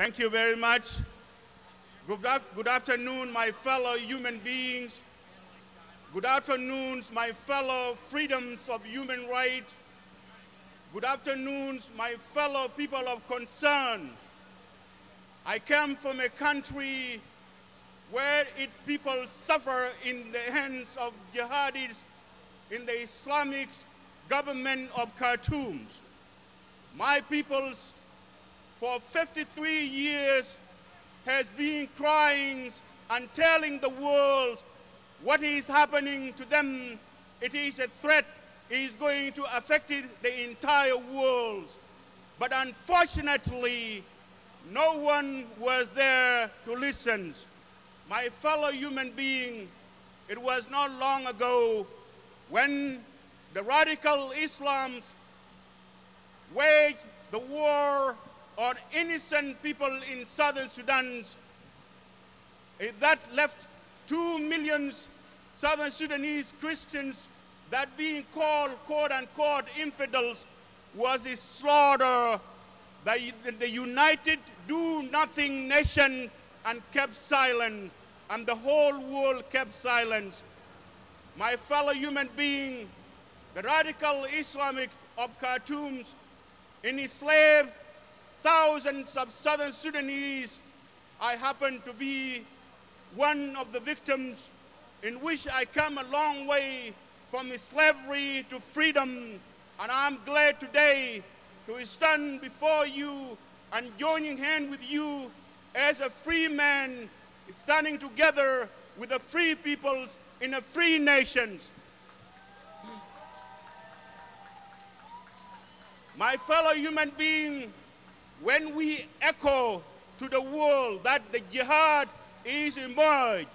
Thank you very much. Good afternoon, my fellow human beings. Good afternoon, my fellow freedoms of human rights. Good afternoon, my fellow people of concern. I come from a country where its people suffer in the hands of jihadis in the Islamic government of Khartoum. My peoples, for 53 years, has been crying and telling the world what is happening to them. It is a threat. It is going to affect the entire world. But unfortunately, no one was there to listen. My fellow human being, it was not long ago when the radical Islams waged the war on innocent people in southern Sudan. That left 2 million southern Sudanese Christians that being called, quote-unquote, infidels, was a slaughter. The United Do-Nothing Nation and kept silent, and the whole world kept silent. My fellow human being, the radical Islamic of Khartoum enslaved thousands of southern Sudanese. I happen to be one of the victims in which I come a long way from slavery to freedom, and I'm glad today to stand before you and joining hands with you as a free man, standing together with the free peoples in a free nation. My fellow human being, when we echo to the world that the jihad is emerged,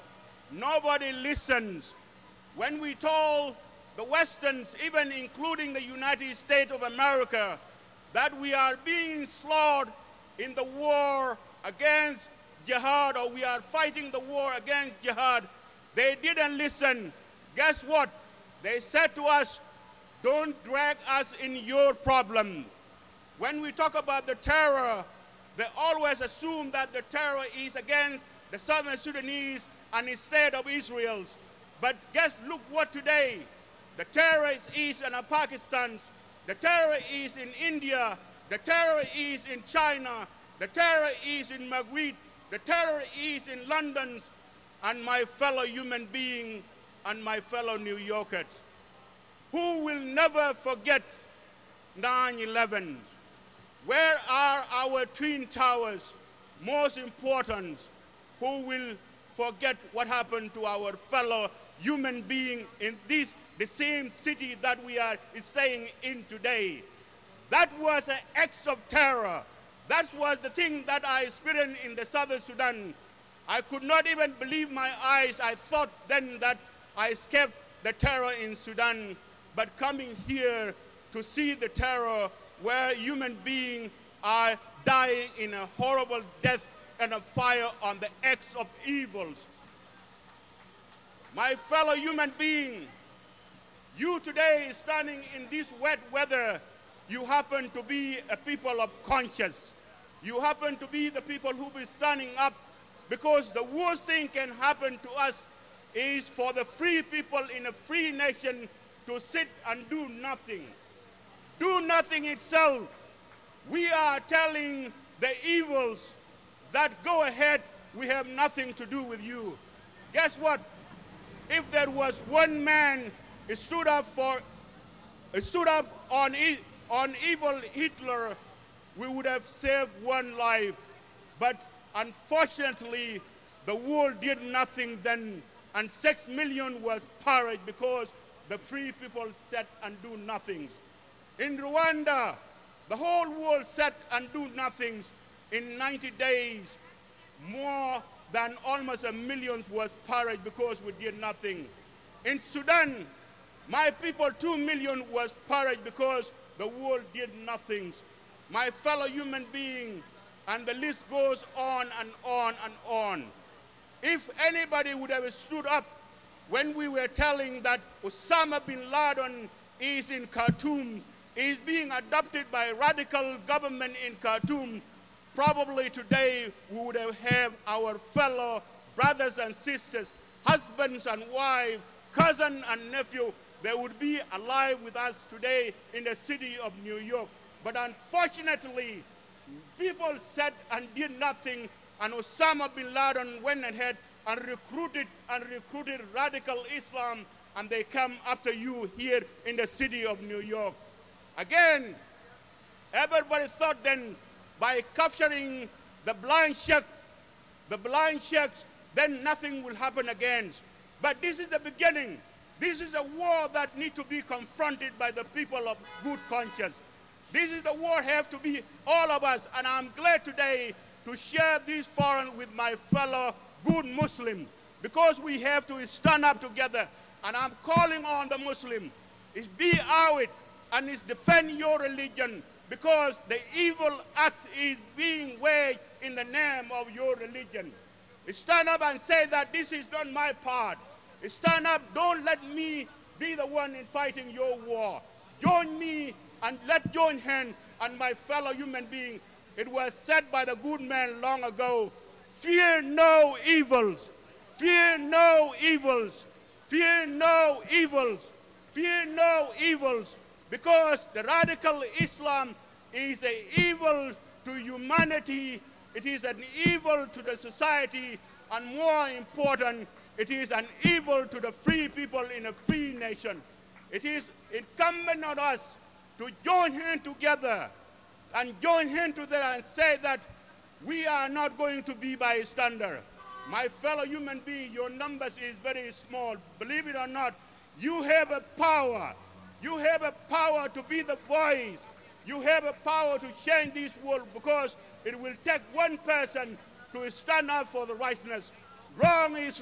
nobody listens. When we told the Westerns, even including the United States of America, that we are being slaughtered in the war against jihad, or we are fighting the war against jihad, they didn't listen. Guess what? They said to us, don't drag us in your problem. When we talk about the terror, they always assume that the terror is against the southern Sudanese and the state of Israel. But look what today, the terror is in Pakistan, the terror is in India, the terror is in China, the terror is in Maghreb, the terror is in London, and my fellow human being and my fellow New Yorkers, who will never forget 9/11. Where are our Twin Towers? Most important, who will forget what happened to our fellow human being in the same city that we are staying in today? That was an act of terror. That was the thing that I experienced in the southern Sudan. I could not even believe my eyes. I thought then that I escaped the terror in Sudan. But coming here to see the terror where human beings are dying in a horrible death and a fire on the acts of evils. My fellow human being, you today standing in this wet weather, you happen to be a people of conscience. You happen to be the people who be standing up, because the worst thing can happen to us is for the free people in a free nation to sit and do nothing. Do nothing itself. We are telling the evils that go ahead, we have nothing to do with you. Guess what? If there was one man who stood up on evil Hitler, we would have saved one life. But unfortunately, the world did nothing then, and 6 million was perished because the free people sat and do nothing. In Rwanda, the whole world sat and do nothing. In 90 days, more than almost 1 million was perished because we did nothing. In Sudan, my people, 2 million was perished because the world did nothing. My fellow human being, and the list goes on and on and on. If anybody would have stood up when we were telling that Osama bin Laden is in Khartoum, is being adopted by radical government in Khartoum, probably today we would have our fellow brothers and sisters, husbands and wives, cousin and nephew. They would be alive with us today in the city of New York. But unfortunately, people said and did nothing, and Osama bin Laden went ahead and recruited radical Islam, and they come after you here in the city of New York. Again, everybody thought then by capturing the blind sheikhs, then nothing will happen again. But this is the beginning. This is a war that needs to be confronted by the people of good conscience. This is the war have to be all of us, and I'm glad today to share this forum with my fellow good Muslims, because we have to stand up together. And I'm calling on the Muslim is be out and is defend your religion, because the evil act is being waged in the name of your religion. Stand up and say that this is not my part. Stand up, don't let me be the one in fighting your war. Join me and let's join hands and my fellow human being. It was said by the good man long ago, fear no evils, fear no evils, fear no evils, fear no evils, because the radical Islam is an evil to humanity, it is an evil to the society, and more important, it is an evil to the free people in a free nation. It is incumbent on us to join hands together and say that we are not going to be bystander. My fellow human being, your numbers is very small. Believe it or not, you have a power. You have a power to be the voice. You have a power to change this world, because it will take one person to stand up for the rightness. Wrong is